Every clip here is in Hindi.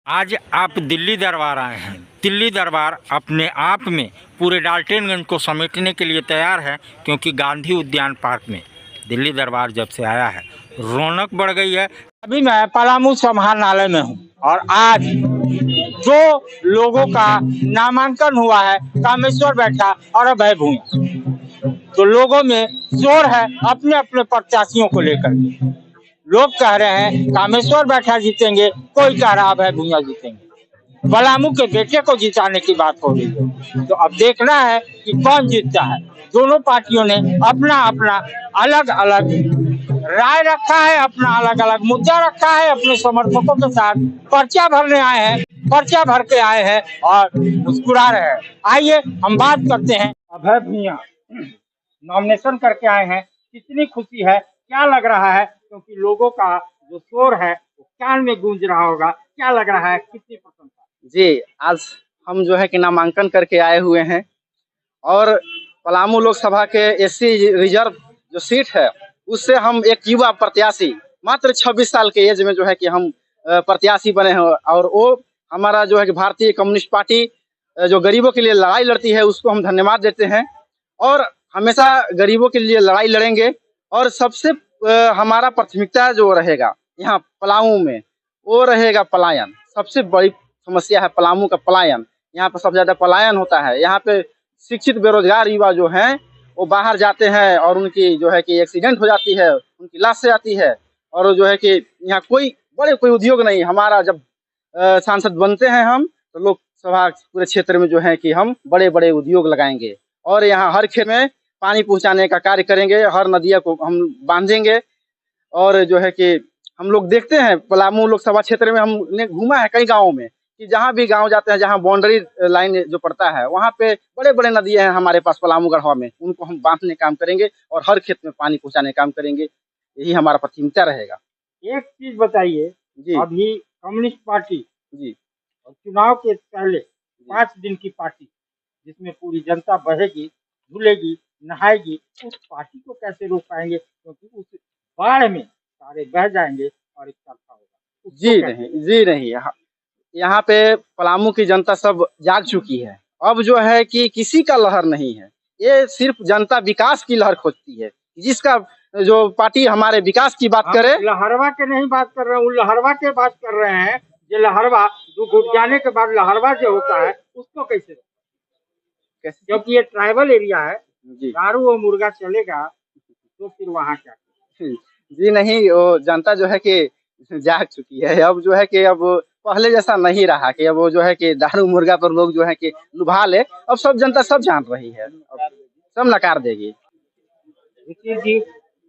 आज आप दिल्ली दरबार आए हैं। दिल्ली दरबार अपने आप में पूरे डाल्टनगंज को समेटने के लिए तैयार है, क्योंकि गांधी उद्यान पार्क में दिल्ली दरबार जब से आया है रौनक बढ़ गई है। अभी मैं पलामू समाहरणालय में हूँ और आज जो लोगों का नामांकन हुआ है कामेश्वर बैठा और अभय भूया, तो लोगों में जोर है अपने अपने प्रत्याशियों को लेकर। लोग कह रहे हैं कामेश्वर बैठा जीतेंगे, कोई कह रहा अभय भूया जीतेंगे। पलामू के बेटे को जिताने की बात हो रही है, तो अब देखना है कि कौन जीतता है। दोनों पार्टियों ने अपना अपना अलग अलग राय रखा है, अपना अलग अलग मुद्दा रखा है। अपने समर्थकों के साथ पर्चा भरने आए हैं, पर्चा भर के आए हैं और मुस्कुरा रहे हैं। आइए हम बात करते हैं। अभय भूया नॉमिनेशन करके आए हैं, कितनी खुशी है, क्या लग रहा है? क्योंकि लोगों का जो शोर है वो कान में गूंज रहा होगा। क्या लग रहा है, कितनी प्रसन्नता? जी, आज हम जो है कि नामांकन करके आए हुए हैं और पलामू लोकसभा के एससी रिजर्व जो सीट है उससे हम एक युवा प्रत्याशी मात्र 26 साल के एज में जो है कि हम प्रत्याशी बने हैं। और वो हमारा जो है कि भारतीय कम्युनिस्ट पार्टी जो गरीबों के लिए लड़ाई लड़ती है उसको हम धन्यवाद देते हैं और हमेशा गरीबों के लिए लड़ाई लड़ेंगे। और सबसे हमारा प्राथमिकता जो रहेगा यहाँ पलामू में वो रहेगा पलायन। सबसे बड़ी समस्या है पलामू का पलायन। यहाँ पर सबसे ज्यादा पलायन होता है। यहाँ पे शिक्षित बेरोजगार युवा जो हैं वो बाहर जाते हैं और उनकी जो है कि एक्सीडेंट हो जाती है, उनकी लाश से आती है। और जो है कि यहाँ कोई उद्योग नहीं। हमारा जब सांसद बनते हैं हम तो लोकसभा पूरे क्षेत्र में जो है कि हम बड़े बड़े उद्योग लगाएंगे और यहाँ हर खेत में पानी पहुंचाने का कार्य करेंगे, हर नदियों को हम बांधेंगे। और जो है कि हम लोग देखते हैं पलामू लोकसभा क्षेत्र में हमने घूमा है कई गाँव में कि जहाँ भी गांव जाते हैं, जहाँ बाउंड्री लाइन जो पड़ता है वहाँ पे बड़े बड़े नदियां हैं हमारे पास पलामू गढ़वा में, उनको हम बांधने काम करेंगे और हर खेत में पानी पहुंचाने काम करेंगे। यही हमारा प्राथमिकता रहेगा। एक चीज बताइए जी अभी कम्युनिस्ट पार्टी जी और चुनाव के पहले 5 दिन की पार्टी जिसमें पूरी जनता बहेगी, झूलेगी, नहाएगी, उस पार्टी को कैसे रोक पाएंगे? क्योंकि उस बाढ़ में सारे बह जाएंगे और एक तरफा होगा। जी नहीं, यहाँ पे पलामू की जनता सब जाग चुकी है। अब जो है कि किसी का लहर नहीं है, ये सिर्फ जनता विकास की लहर खोजती है। जिसका जो पार्टी हमारे विकास की बात करे, लहरवा के नहीं बात कर रहे हैं, लहरवा के बात कर रहे हैं। जो लहरवा जो घुट जाने के बाद लहरवा जो होता है उसको कैसे? क्योंकि ये ट्राइबल एरिया है, दारू और मुर्गा चलेगा तो फिर वहाँ क्या? जी नहीं, वो जनता जो है कि जाग चुकी है। अब जो है कि अब पहले जैसा नहीं रहा कि अब वो जो है कि दारू मुर्गा पर लोग जो है कि लुभा ले। अब सब जनता सब जान रही है, अब सब नकार देगी। जी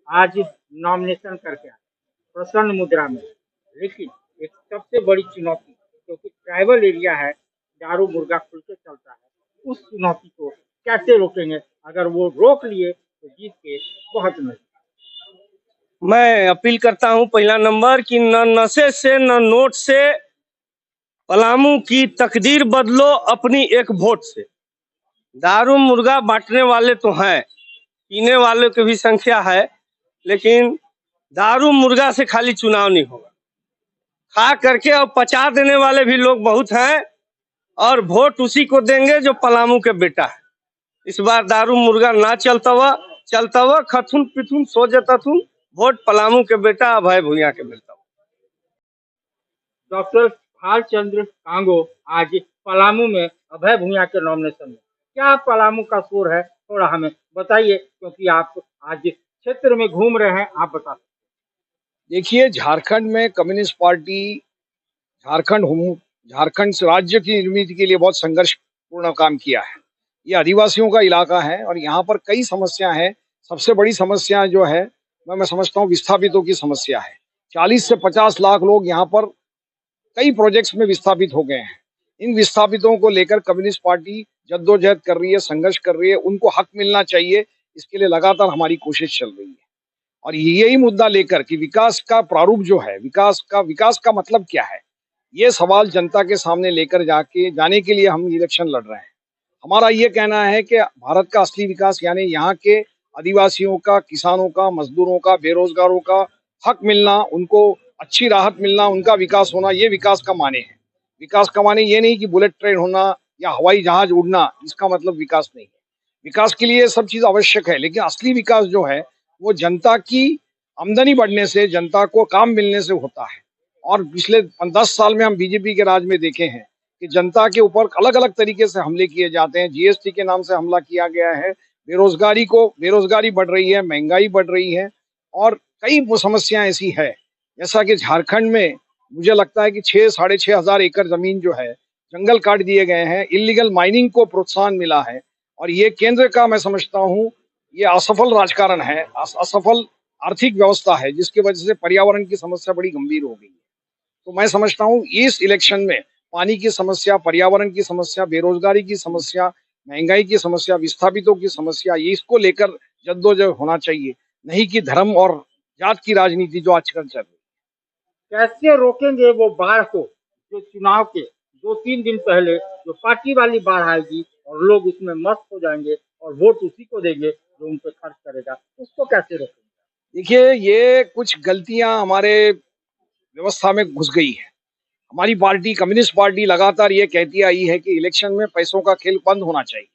आज नॉमिनेशन करके आए प्रसन्न मुद्रा में, लेकिन एक सबसे बड़ी चुनौती, क्योंकि ट्राइबल एरिया है, दारू मुर्गा खुल के चलता है, उस चुनौती को कैसे रोकेंगे? अगर वो रोक लिए तो जीत के बहुत नहीं। मैं अपील करता हूं पहला नंबर कि न नशे से न नोट से पलामू की तकदीर बदलो अपनी एक वोट से। दारू मुर्गा बांटने वाले तो हैं, पीने वालों की भी संख्या है, लेकिन दारू मुर्गा से खाली चुनाव नहीं होगा। खा करके और पचा देने वाले भी लोग बहुत हैं और वोट उसी को देंगे जो पलामू के बेटा है। इस बार दारू मुर्गा ना चलता हुआ खथुन पिथुन सो जाता थुन, वोट पलामू के बेटा अभय भूया के बेटा। डॉक्टर भालचंद्र कांगो आज पलामू में अभय भूया के नॉमिनेशन में, क्या पलामू का शोर है? थोड़ा हमें बताइए, क्योंकि आप आज क्षेत्र में घूम रहे हैं, आप बता सकते। देखिए, झारखंड में कम्युनिस्ट पार्टी झारखंड राज्य की निर्मित के लिए बहुत संघर्षपूर्ण काम किया है। ये आदिवासियों का इलाका है और यहाँ पर कई समस्या है। सबसे बड़ी समस्या जो है मैं समझता हूँ विस्थापितों की समस्या है। 40 से 50 लाख लोग यहाँ पर कई प्रोजेक्ट्स में विस्थापित हो गए हैं। इन विस्थापितों को लेकर कम्युनिस्ट पार्टी जद्दोजहद कर रही है, संघर्ष कर रही है। उनको हक मिलना चाहिए, इसके लिए लगातार हमारी कोशिश चल रही है। और यही मुद्दा लेकर कि विकास का प्रारूप जो है, विकास का मतलब क्या है, ये सवाल जनता के सामने लेकर जाने के लिए हम इलेक्शन लड़ रहे हैं। हमारा ये कहना है कि भारत का असली विकास यानी यहाँ के आदिवासियों का, किसानों का, मजदूरों का, बेरोजगारों का हक मिलना, उनको अच्छी राहत मिलना, उनका विकास होना, ये विकास का माने है। विकास का माने ये नहीं कि बुलेट ट्रेन होना या हवाई जहाज उड़ना, इसका मतलब विकास नहीं है। विकास के लिए ये सब चीज आवश्यक है, लेकिन असली विकास जो है वो जनता की आमदनी बढ़ने से, जनता को काम मिलने से होता है। और पिछले 10 साल में हम बीजेपी के राज में देखे हैं कि जनता के ऊपर अलग अलग तरीके से हमले किए जाते हैं। जीएसटी के नाम से हमला किया गया है, बेरोजगारी बढ़ रही है, महंगाई बढ़ रही है और कई वो समस्याएं ऐसी है। जैसा कि झारखंड में मुझे लगता है कि 6,500 एकड़ जमीन जो है जंगल काट दिए गए हैं, इलीगल माइनिंग को प्रोत्साहन मिला है और ये केंद्र का मैं समझता हूँ ये असफल राजकारण है, असफल आर्थिक व्यवस्था है, जिसकी वजह से पर्यावरण की समस्या बड़ी गंभीर हो गई है। तो मैं समझता हूँ इस इलेक्शन में पानी की समस्या, पर्यावरण की समस्या, बेरोजगारी की समस्या, महंगाई की समस्या, विस्थापितों की समस्या, ये इसको लेकर जद्दोजहद होना चाहिए, नहीं कि धर्म और जात की राजनीति जो आजकल चल रही है। कैसे रोकेंगे वो बाढ़ को, जो चुनाव के 2-3 दिन पहले जो पार्टी वाली बाढ़ आएगी और लोग उसमें मस्त हो जाएंगे और वोट उसी को देंगे जो उन पे खर्च करेगा, उसको कैसे रोकेंगे? देखिए, ये कुछ गलतियां हमारे व्यवस्था में घुस गई है। हमारी पार्टी, कम्युनिस्ट पार्टी, लगातार ये कहती आई है कि इलेक्शन में पैसों का खेल बंद होना चाहिए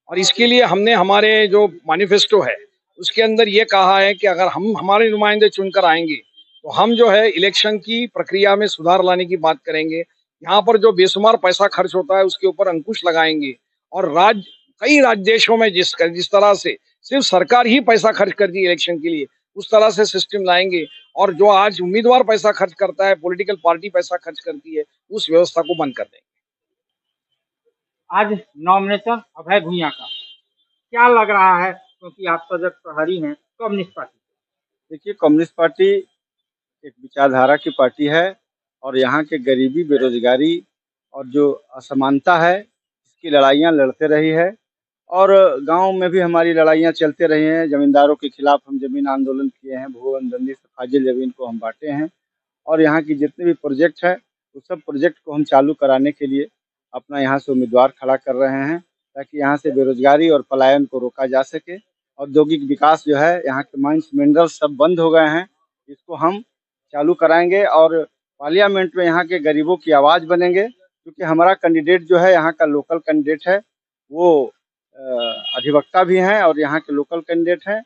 और इसके लिए हमने हमारे जो मैनिफेस्टो है उसके अंदर ये कहा है कि अगर हम हमारे नुमाइंदे चुनकर आएंगे तो हम जो है इलेक्शन की प्रक्रिया में सुधार लाने की बात करेंगे। यहाँ पर जो बेशुमार पैसा खर्च होता है उसके ऊपर अंकुश लगाएंगे और कई राज्य देशों में जिस तरह से सिर्फ सरकार ही पैसा खर्च करती है इलेक्शन के लिए, उस तरह से सिस्टम लाएंगे और जो आज उम्मीदवार पैसा खर्च करता है, पॉलिटिकल पार्टी पैसा खर्च करती है, उस व्यवस्था को बंद कर देंगे। आज नॉमिनेशन अभय भूइयां का क्या लग रहा है, क्योंकि आप सजग प्रहरी हैं कम्युनिस्ट पार्टी? देखिए, कम्युनिस्ट पार्टी एक विचारधारा की पार्टी है और यहाँ के गरीबी, बेरोजगारी और जो असमानता है इसकी लड़ाइयाँ लड़ते रही है और गांव में भी हमारी लड़ाइयाँ चलते रही हैं। जमींदारों के खिलाफ हम जमीन आंदोलन किए हैं, भूबंदी से फाजिल जमीन को हम बांटे हैं और यहाँ की जितने भी प्रोजेक्ट है उस सब प्रोजेक्ट को हम चालू कराने के लिए अपना यहाँ से उम्मीदवार खड़ा कर रहे हैं ताकि यहाँ से बेरोजगारी और पलायन को रोका जा सके। औद्योगिक विकास जो है, यहाँ के माइंस मिनरल सब बंद हो गए हैं, इसको हम चालू कराएंगे और पार्लियामेंट में यहाँ के गरीबों की आवाज़ बनेंगे, क्योंकि हमारा कैंडिडेट जो है यहाँ का लोकल कैंडिडेट है, वो अधिवक्ता भी हैं और यहाँ के लोकल कैंडिडेट हैं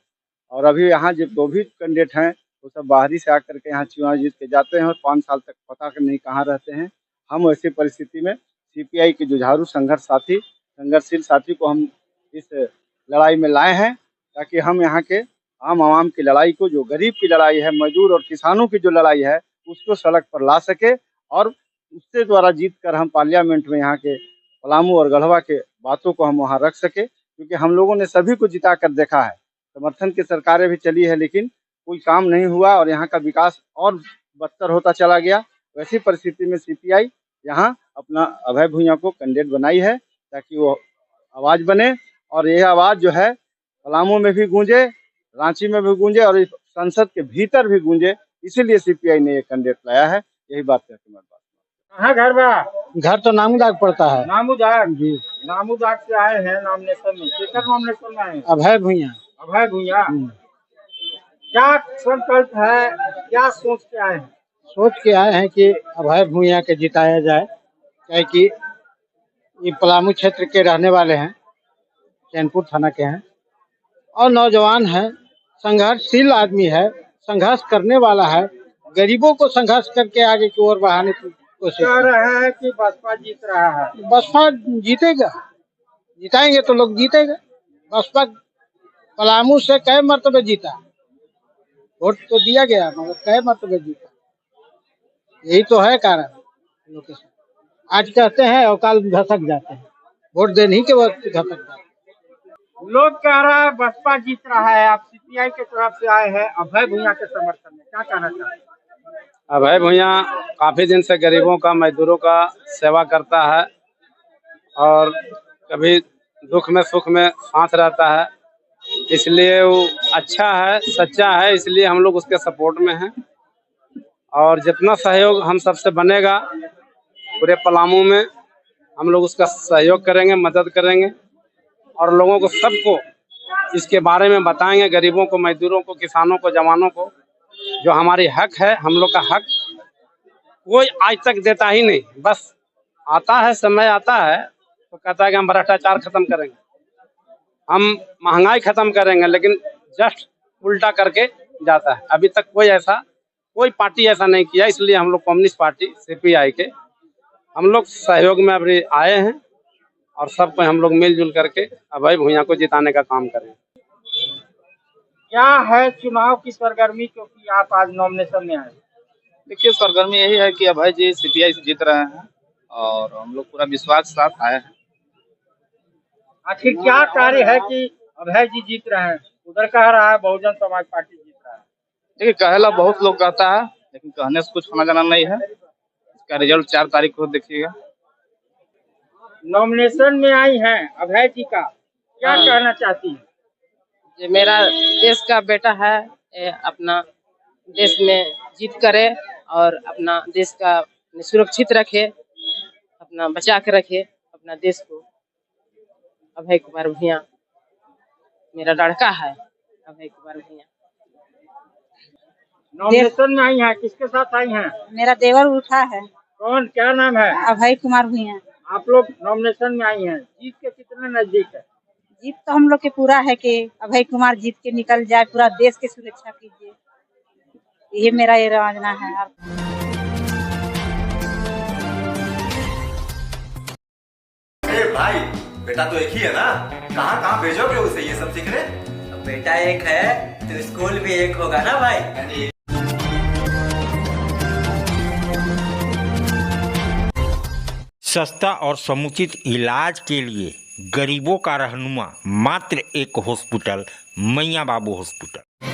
और अभी यहाँ जो भी कैंडिडेट हैं वो सब बाहरी से आकर के यहाँ चुनाव जीत के जाते हैं और 5 साल तक पता नहीं कहाँ रहते हैं। हम ऐसी परिस्थिति में सीपीआई के जुझारू संघर्षशील साथी को हम इस लड़ाई में लाए हैं ताकि हम यहाँ के आम आवाम की लड़ाई को, जो गरीब की लड़ाई है, मजदूर और किसानों की जो लड़ाई है, उसको सड़क पर ला सके और उससे द्वारा जीत कर हम पार्लियामेंट में यहाँ के पलामू और गढ़वा के बातों को हम वहाँ रख सके, क्योंकि हम लोगों ने सभी को जिता कर देखा है। समर्थन की सरकारें भी चली है लेकिन कोई काम नहीं हुआ और यहाँ का विकास और बदतर होता चला गया। वैसी परिस्थिति में सीपीआई यहाँ अपना अभय भूइयां को कैंडिडेट बनाई है ताकि वो आवाज़ बने और यह आवाज़ जो है पलामू में भी गूंजे, रांची में भी गूंजे और संसद के भीतर भी गूंजे, इसीलिए सीपीआई ने ये कैंडिडेट लाया है। यही बात है तुम्हारी बात। कहाँ घर बा? घर तो नामुदाग पड़ता है। नामुदाग जी, नामुदाग से आए हैं नॉमिनेशन में। किसका नॉमिनेशन में आए हैं? अभय भूइयां। अभय भूइयां। क्या संकल्प है, क्या सोच के आए हैं? सोच के आए हैं कि अभय भूइयां के जिताया जाए, क्या कि ये पलामू क्षेत्र के रहने वाले हैं, चैनपुर थाना के हैं और नौजवान हैं, संघर्षशील आदमी है, संघर्ष करने वाला है, गरीबों को संघर्ष करके आगे की ओर बढ़ाने की कोशिश कह रहे हैं कि बसपा जीत रहा है। बसपा जीतेगा, जिताएंगे तो लोग जीतेगा। बसपा पलामू से कई मरतबे जीता, वोट तो दिया गया मगर कई मरतबे जीता, यही तो है कारण। लोग आज कहते हैं और कल घसक जाते हैं, वोट देने ही के वक्त घसक जाते हैं। लोग कह रहा है बसपा जीत रहा है, आप सीपीआई के तरफ से आए हैं अभय भूइयां के समर्थन में, क्या कहना चाहते हैं? अभय भूइयां काफ़ी दिन से गरीबों का, मजदूरों का सेवा करता है और कभी दुख में सुख में साथ रहता है, इसलिए वो अच्छा है, सच्चा है, इसलिए हम लोग उसके सपोर्ट में हैं और जितना सहयोग हम सबसे बनेगा पूरे पलामू में हम लोग उसका सहयोग करेंगे, मदद करेंगे और लोगों को, सबको इसके बारे में बताएंगे, गरीबों को, मजदूरों को, किसानों को, जवानों को, जो हमारी हक है, हम लोग का हक कोई आज तक देता ही नहीं। बस आता है, समय आता है तो कहता है कि हम भ्रष्टाचार खत्म करेंगे, हम महंगाई खत्म करेंगे, लेकिन जस्ट उल्टा करके जाता है। अभी तक कोई पार्टी ऐसा नहीं किया। इसलिए हम लोग कम्युनिस्ट पार्टी CPI के हम लोग सहयोग में अभी आए हैं और सबको हम लोग मिलजुल करके अभय भूइयां को जिताने का काम करें। क्या है चुनाव की सरगर्मी, क्योंकि आप आज नॉमिनेशन में आए? देखिए, सरगर्मी यही है कि अभय जी CPI से जीत रहे हैं और हम लोग पूरा विश्वास के साथ आए हैं। आखिर क्या कार्य है कि अभय जी जीत रहे हैं? उधर कह रहा है बहुजन समाज पार्टी जीत रहा है। देखिए, कहला बहुत लोग कहता है, लेकिन कहने से कुछ होना जाना नहीं है। इसका रिजल्ट 4 तारीख को देखिएगा। नॉमिनेशन में आई हैं अभय जी का, क्या कहना चाहती हैं? ये मेरा देश का बेटा है, ये अपना देश में जीत करे और अपना देश का सुरक्षित रखे, अपना बचा के रखे अपना देश को। अभय कुमार भूइयां मेरा लड़का है, अभय कुमार भूइयां। नॉमिनेशन में आई हैं, किसके साथ आई हैं? मेरा देवर उठा है। कौन, क्या नाम है? अभय कुमार भूइयां। आप लोग नॉमिनेशन में आई हैं, जीत के कितने नजदीक है? जीत तो हम लोग के पूरा है कि अभय कुमार जीत के निकल जाए, पूरा देश की सुरक्षा कीजिए, ये मेरा ये योजना है। अरे भाई, बेटा तो एक ही है ना, कहाँ कहाँ भेजोगे उसे ये सब सीखने? बेटा एक है तो स्कूल भी एक होगा ना भाई। सस्ता और समुचित इलाज के लिए गरीबों का रहनुमा मात्र एक हॉस्पिटल, मैया बाबू हॉस्पिटल।